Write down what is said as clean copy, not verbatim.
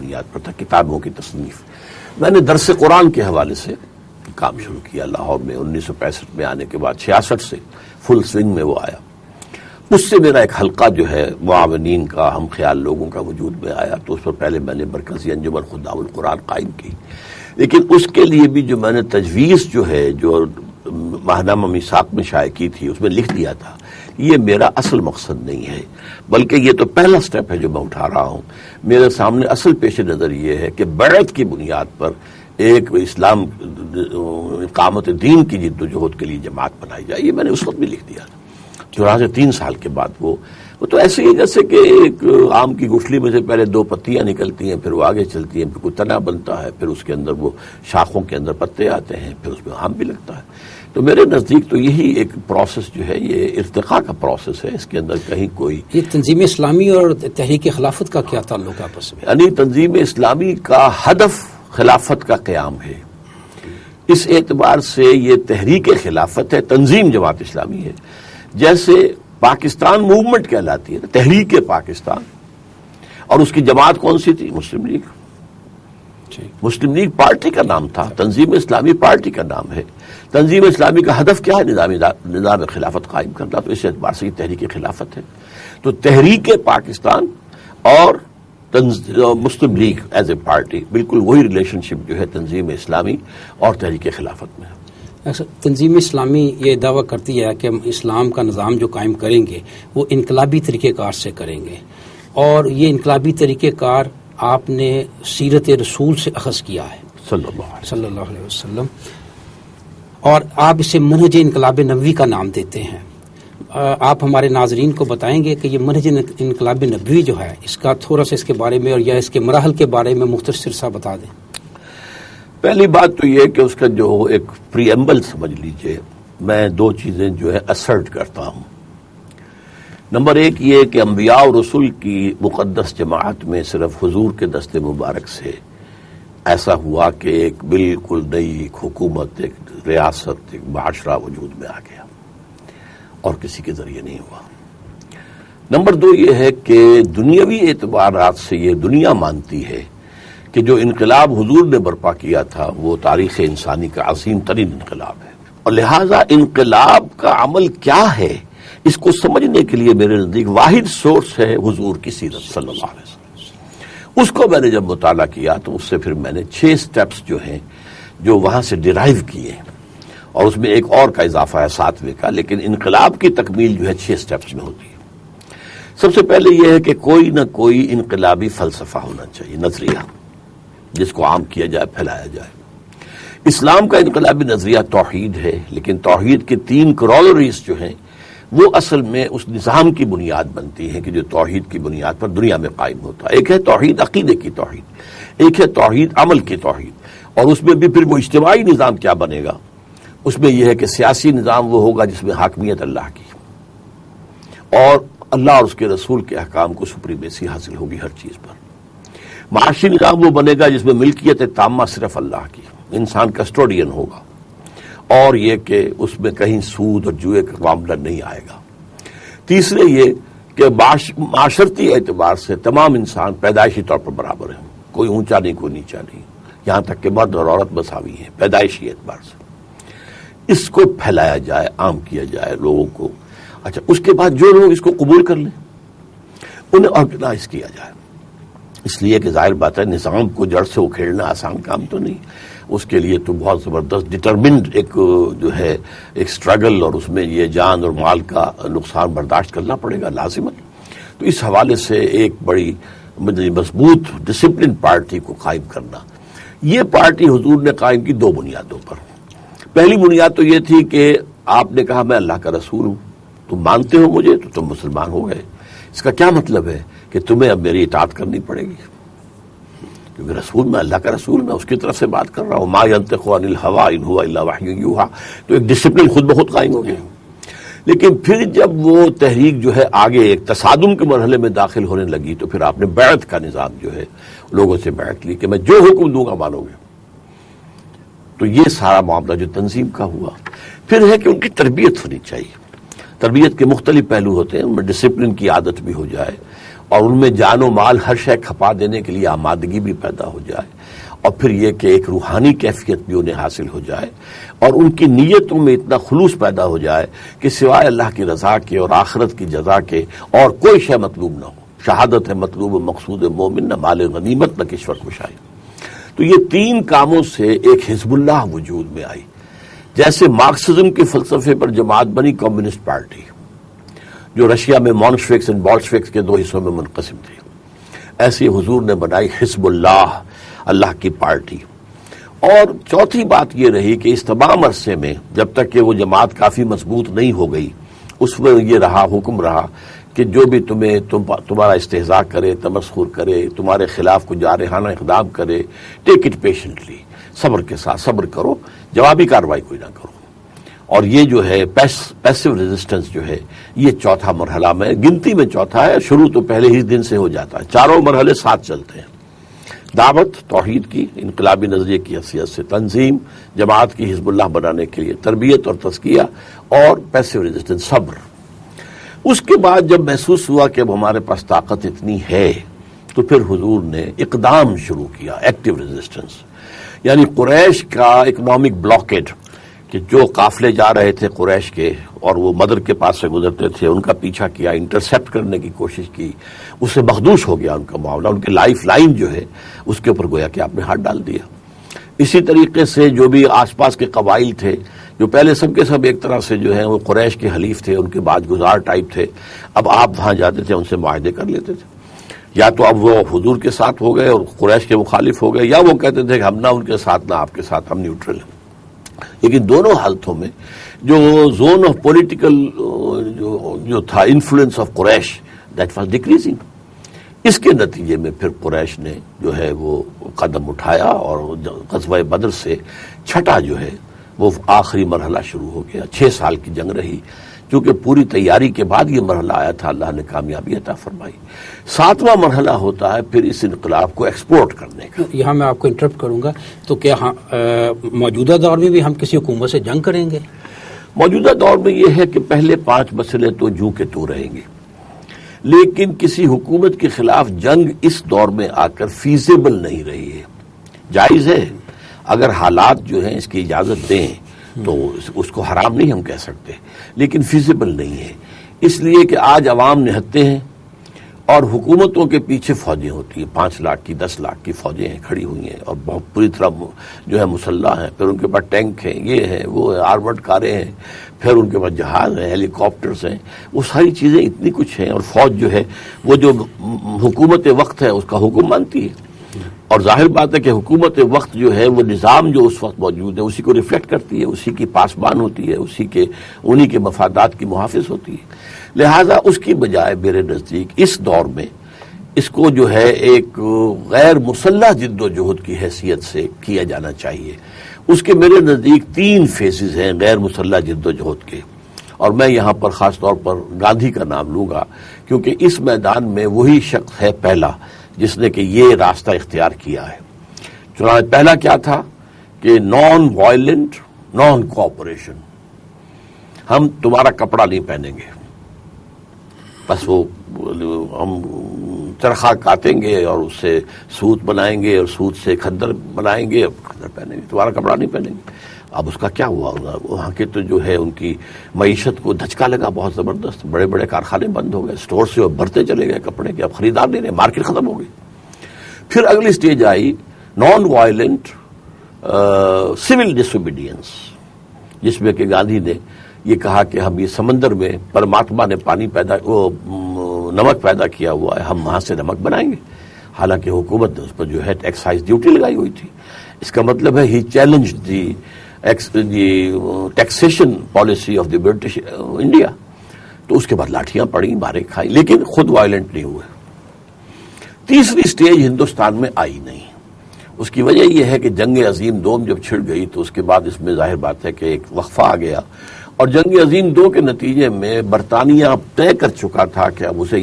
بنیاد پر تھا، کتابوں کی تصنیف. میں نے درس قرآن کے حوالے سے کام شروع کیا لاہور میں 1965 میں آنے کے بعد. 66 سے فل سوئنگ میں وہ آیا. اس سے میرا ایک حلقہ جو ہے معاونین کا، ہم خیال لوگوں کا وجود میں آیا. تو اس پر پہلے میں نے مرکزی انجمن خدام القرآن قائم کی، لیکن اس کے لیے بھی جو میں نے تجویز جو ہے، جو ماہنامہ میثاق میں شائع کی تھی، اس میں لکھ دیا تھا یہ میرا اصل مقصد نہیں ہے، بلکہ یہ تو پہلا سٹیپ ہے جو میں اٹھا رہا ہوں. میرے سامنے اصل پیش نظر یہ ہے کہ بیعت کی بنیاد پر ایک اسلام اقامت دین کی جد و جہد کے لیے جماعت بنائی جائے. یہ میں نے اس وقت بھی لکھ دیا تھا. 3 سال کے بعد وہ تو ایسے ہی جیسے کہ ایک آم کی گٹھلی میں سے پہلے 2 پتیاں نکلتی ہیں، پھر وہ آگے چلتی ہیں، پھر کوئی تنا بنتا ہے، پھر اس کے اندر وہ شاخوں کے اندر پتے آتے ہیں، پھر اس میں آم بھی لگتا ہے. تو میرے نزدیک تو یہی ایک پروسیس جو ہے، یہ ارتقاء کا پروسیس ہے. اس کے اندر کہیں کوئی یہ تنظیم اسلامی اور تحریک خلافت کا کیا تعلق ہے آپس میں؟ یعنی تنظیم اسلامی کا ہدف خلافت کا قیام ہے. اس اعتبار سے یہ تحریک خلافت ہے، تنظیم جماعت اسلامی ہے. جیسے پاکستان موومنٹ کہلاتی ہے، تحریک پاکستان، اور اس کی جماعت کون سی تھی؟ مسلم لیگ. مسلم لیگ پارٹی کا نام تھا، تنظیم اسلامی پارٹی کا نام ہے. تنظیم اسلامی کا ہدف کیا ہے؟ نظام خلافت قائم کرنا. تو اس اعتبار سے یہ تحریک خلافت ہے. تو تحریک پاکستان اور مسلم لیگ ایز اے پارٹی، بالکل وہی ریلیشن شپ جو ہے تنظیم اسلامی اور تحریک خلافت میں. تنظیم اسلامی یہ دعویٰ کرتی ہے کہ ہم اسلام کا نظام جو قائم کریں گے وہ انقلابی طریقہ کار سے کریں گے، اور یہ انقلابی طریقہ کار آپ نے سیرت رسول سے اخذ کیا ہے صلی اللہ علیہ وسلم، اور آپ اسے منہج انقلاب نبوی کا نام دیتے ہیں. آپ ہمارے ناظرین کو بتائیں گے کہ یہ منہج انقلاب نبوی جو ہے، اس کا تھوڑا سا اس کے بارے میں اور یا اس کے مراحل کے بارے میں مختصر سا بتا دیں. پہلی بات تو یہ کہ اس کا جو ایک پریمبل سمجھ لیجئے. میں 2 چیزیں جو ہے اسرٹ کرتا ہوں. نمبر 1 یہ کہ انبیاء اور رسول کی مقدس جماعت میں صرف حضور کے دست مبارک سے ایسا ہوا کہ ایک بالکل نئی حکومت، ایک ریاست، ایک معاشرہ وجود میں آ گیا، اور کسی کے ذریعے نہیں ہوا. نمبر 2 یہ ہے کہ دنیاوی اعتبارات سے یہ دنیا مانتی ہے کہ جو انقلاب حضور نے برپا کیا تھا وہ تاریخ انسانی کا عظیم ترین انقلاب ہے، اور لہٰذا انقلاب کا عمل کیا ہے اس کو سمجھنے کے لیے میرے نزدیک واحد سورس ہے حضور کی سیرت صلی اللہ علیہ وسلم. اس کو میں نے جب مطالعہ کیا تو اس سے پھر میں نے 6 سٹیپس جو ہیں جو وہاں سے ڈیرائیو کیے ہیں، اور اس میں ایک اور کا اضافہ ہے 7ویں کا، لیکن انقلاب کی تکمیل جو ہے 6 سٹیپس میں ہوتی ہے. سب سے پہلے یہ ہے کہ کوئی نہ کوئی انقلابی فلسفہ ہونا چاہیے، نظریہ جس کو عام کیا جائے، پھیلایا جائے. اسلام کا انقلابی نظریہ توحید ہے، لیکن توحید کے 3 کورولریز جو ہیں وہ اصل میں اس نظام کی بنیاد بنتی ہیں کہ جو توحید کی بنیاد پر دنیا میں قائم ہوتا ہے. ایک ہے توحید عقیدے کی توحید، ایک ہے توحید عمل کی توحید، اور اس میں بھی پھر وہ اجتماعی نظام کیا بنے گا. اس میں یہ ہے کہ سیاسی نظام وہ ہوگا جس میں حاکمیت اللہ کی، اور اللہ اور اس کے رسول کے احکام کو سپریمیسی حاصل ہوگی ہر چیز پر. معاشی نظام وہ بنے گا جس میں ملکیت تامہ صرف اللہ کی، انسان کسٹوڈین ہوگا، اور یہ کہ اس میں کہیں سود اور جوئے کا معاملہ نہیں آئے گا. تیسرے یہ کہ معاشرتی اعتبار سے تمام انسان پیدائشی طور پر برابر ہیں، کوئی اونچا نہیں کوئی نیچا نہیں، یہاں تک کہ مرد اور عورت مساوی ہیں پیدائشی اعتبار سے. اس کو پھیلایا جائے، عام کیا جائے لوگوں کو. اچھا، اس کے بعد جو لوگ اس کو قبول کر لیں انہیں آرگنائز کیا جائے. اس لیے کہ ظاہر بات ہے نظام کو جڑ سے اکھیڑنا آسان کام تو نہیں، اس کے لیے تو بہت زبردست ڈٹرمنڈ ایک جو ہے ایک سٹرگل، اور اس میں یہ جان اور مال کا نقصان برداشت کرنا پڑے گا لازماً. تو اس حوالے سے ایک بڑی مضبوط ڈسپلن پارٹی کو قائم کرنا. یہ پارٹی حضور نے قائم کی 2 بنیادوں پر. پہلی بنیاد تو یہ تھی کہ آپ نے کہا میں اللہ کا رسول ہوں، تم مانتے ہو مجھے تو تم مسلمان ہو گئے. اس کا کیا مطلب ہے کہ تمہیں اب میری اطاعت کرنی پڑے گی، کیونکہ رسول میں اللہ کا رسول، میں اس کی طرف سے بات کر رہا ہوں. ما ينطق عن الهوى ان هو الا وحی یوحى. تو ایک ڈسپلن خود بخود قائم ہو گیا. لیکن پھر جب وہ تحریک جو ہے آگے ایک تصادم کے مرحلے میں داخل ہونے لگی تو پھر آپ نے بیعت کا نظام جو ہے لوگوں سے بیعت لی کہ میں جو حکم دوں گا مانو گے. تو یہ سارا معاملہ جو تنظیم کا ہوا. پھر ہے کہ ان کی تربیت ہونی چاہیے. تربیت کے مختلف پہلو ہوتے ہیں، ان میں ڈسپلن کی عادت بھی ہو جائے، اور ان میں جان و مال ہر شے کھپا دینے کے لیے آمادگی بھی پیدا ہو جائے، اور پھر یہ کہ ایک روحانی کیفیت بھی انہیں حاصل ہو جائے، اور ان کی نیتوں میں اتنا خلوص پیدا ہو جائے کہ سوائے اللہ کی رضا کے اور آخرت کی جزا کے اور کوئی شے مطلوب نہ ہو۔ شہادت ہے مطلوب مقصود مومن، نہ مال غنیمت نہ کشور کشائی۔ تو یہ تین کاموں سے ایک حزب اللہ وجود میں آئی۔ جیسے مارکسزم کے فلسفے پر جماعت بنی کمیونسٹ پارٹی، جو رشیا میں مونشوکس اور بولشوکس کے دو حصوں میں منقسم تھی، ایسے حضور نے بنائی حزب اللہ، اللہ کی پارٹی۔ اور چوتھی بات یہ رہی کہ اس تمام عرصے میں جب تک کہ وہ جماعت کافی مضبوط نہیں ہو گئی، اس میں یہ رہا، حکم رہا کہ جو بھی تمہارا استہزاء کرے، تمسخر کرے، تمہارے خلاف کو جارحانہ اقدام کرے، ٹیک اٹ پیشنٹلی، صبر کے ساتھ صبر کرو، جوابی کارروائی کوئی نہ کرو۔ اور یہ جو ہے پیسو ریزسٹنس جو ہے، یہ چوتھا مرحلہ میں گنتی میں چوتھا ہے، شروع تو پہلے ہی دن سے ہو جاتا ہے، چاروں مرحلے ساتھ چلتے ہیں۔ دعوت توحید کی، انقلابی نظریے کی حیثیت سے تنظیم، جماعت کی حزب اللہ بنانے کے لیے تربیت اور تزکیہ، اور پیسو ریزسٹنس صبر۔ اس کے بعد جب محسوس ہوا کہ اب ہمارے پاس طاقت اتنی ہے، تو پھر حضور نے اقدام شروع کیا، ایکٹیو ریزسٹنس، یعنی قریش کا اکنامک بلاکیڈ، کہ جو قافلے جا رہے تھے قریش کے اور وہ مدر کے پاس سے گزرتے تھے، ان کا پیچھا کیا، انٹرسیپٹ کرنے کی کوشش کی، اس سے مخدوش ہو گیا ان کا معاملہ، ان کے لائف لائن جو ہے اس کے اوپر گویا کہ آپ نے ہاتھ ڈال دیا۔ اسی طریقے سے جو بھی آس پاس کے قبائل تھے، جو پہلے سب کے سب ایک طرح سے جو ہیں وہ قریش کے حلیف تھے، ان کے بعد گزار ٹائپ تھے، اب آپ وہاں جاتے تھے ان سے معاہدے کر لیتے تھے، یا تو اب وہ حضور کے ساتھ ہو گئے اور قریش کے مخالف ہو گئے، یا وہ کہتے تھے کہ ہم نہ ان کے ساتھ نہ آپ کے ساتھ، ہم نیوٹرل ہیں۔ لیکن دونوں حالتوں میں جو زون آف پولیٹیکل جو تھا influence of Quraysh, that was decreasing. اس کے نتیجے میں پھر قریش نے جو ہے وہ قدم اٹھایا، اور غزوہ بدر سے چھٹا جو ہے وہ آخری مرحلہ شروع ہو گیا۔ 6 سال کی جنگ رہی، چونکہ پوری تیاری کے بعد یہ مرحلہ آیا تھا، اللہ نے کامیابی عطا فرمائی۔ 7واں مرحلہ ہوتا ہے پھر اس انقلاب کو ایکسپورٹ کرنے کا۔ یہاں میں آپ کو انٹرپٹ کروں گا، تو کیا موجودہ دور میں بھی ہم کسی حکومت سے جنگ کریں گے؟ موجودہ دور میں یہ ہے کہ پہلے 5 مسئلے تو جو کے تو رہیں گے، لیکن کسی حکومت کے خلاف جنگ اس دور میں آ کر فیزیبل نہیں رہی ہے۔ جائز ہے اگر حالات جو ہیں اس کی اجازت دیں تو اس کو حرام نہیں ہم کہہ سکتے، لیکن فیزیبل نہیں ہے، اس لیے کہ آج عوام نہتے ہیں اور حکومتوں کے پیچھے فوجیں ہوتی ہیں، 5 لاکھ کی 10 لاکھ کی فوجیں ہیں کھڑی ہوئی ہیں، اور بہت پوری طرح جو ہے مسلح ہیں، پھر ان کے پاس ٹینک ہیں، یہ ہیں وہ ہیں، آرمڈ کاریں ہیں، پھر ان کے پاس جہاز ہیں، ہیلی کاپٹرز ہیں، وہ ساری چیزیں اتنی کچھ ہیں، اور فوج جو ہے وہ جو حکومت وقت ہے اس کا حکم مانتی ہے، اور ظاہر بات ہے کہ حکومت وقت جو ہے وہ نظام جو اس وقت موجود ہے اسی کو ریفلیکٹ کرتی ہے، اسی کی پاسبان ہوتی ہے، انہی کے مفادات کی محافظ ہوتی ہے۔ لہذا اس کی بجائے میرے نزدیک اس دور میں اس کو جو ہے ایک غیر مسلح جد و جہد کی حیثیت سے کیا جانا چاہیے۔ اس کے میرے نزدیک 3 فیزز ہیں غیر مسلح جد و جہد کے، اور میں یہاں پر خاص طور پر گاندھی کا نام لوں گا، کیونکہ اس میدان میں وہی شخص ہے پہلا جس نے کہ یہ راستہ اختیار کیا ہے۔ چنانچہ پہلا کیا تھا کہ نان وائلنٹ، نان کوآپریشن، ہم تمہارا کپڑا نہیں پہنیں گے، بس وہ ہم چرخا کاٹیں گے اور اس سے سوت بنائیں گے اور سوت سے کھدر بنائیں گے اور کھدر پہنیں گے، تمہارا کپڑا نہیں پہنیں گے۔ اب اس کا کیا ہوا ہوگا؟ وہاں کے تو جو ہے ان کی معیشت کو دھچکا لگا بہت زبردست، بڑے بڑے کارخانے بند ہو گئے، سٹور سے بھرتے چلے گئے کپڑے کے، اب خریدار نہیں رہے، مارکیٹ ختم ہو گئی۔ پھر اگلی سٹیج آئی نان وائلنٹ سول ڈس اوبیڈینس، جس میں کہ گاندھی نے یہ کہا کہ ہم یہ سمندر میں پرماتما نے نمک پیدا کیا ہوا ہے، ہم وہاں سے نمک بنائیں گے، حالانکہ حکومت نے اس پر جو ہے ایکسائز ڈیوٹی لگائی ہوئی تھی۔ اس کا مطلب ہے ہی challenge the taxation policy of the British India. تو اس کے بعد لاٹھیاں پڑی، مارے کھائی، لیکن خود وائلنٹ نہیں ہوئے۔ تیسری سٹیج ہندوستان میں آئی نہیں، اس کی وجہ یہ ہے کہ جنگ عظیم دوم جب چھڑ گئی تو اس کے بعد اس میں ظاہر بات ہے کہ ایک وقفہ آ گیا، اور جنگ عظیم 2 کے نتیجے میں برطانیہ طے کر چکا تھا کہ اب اسے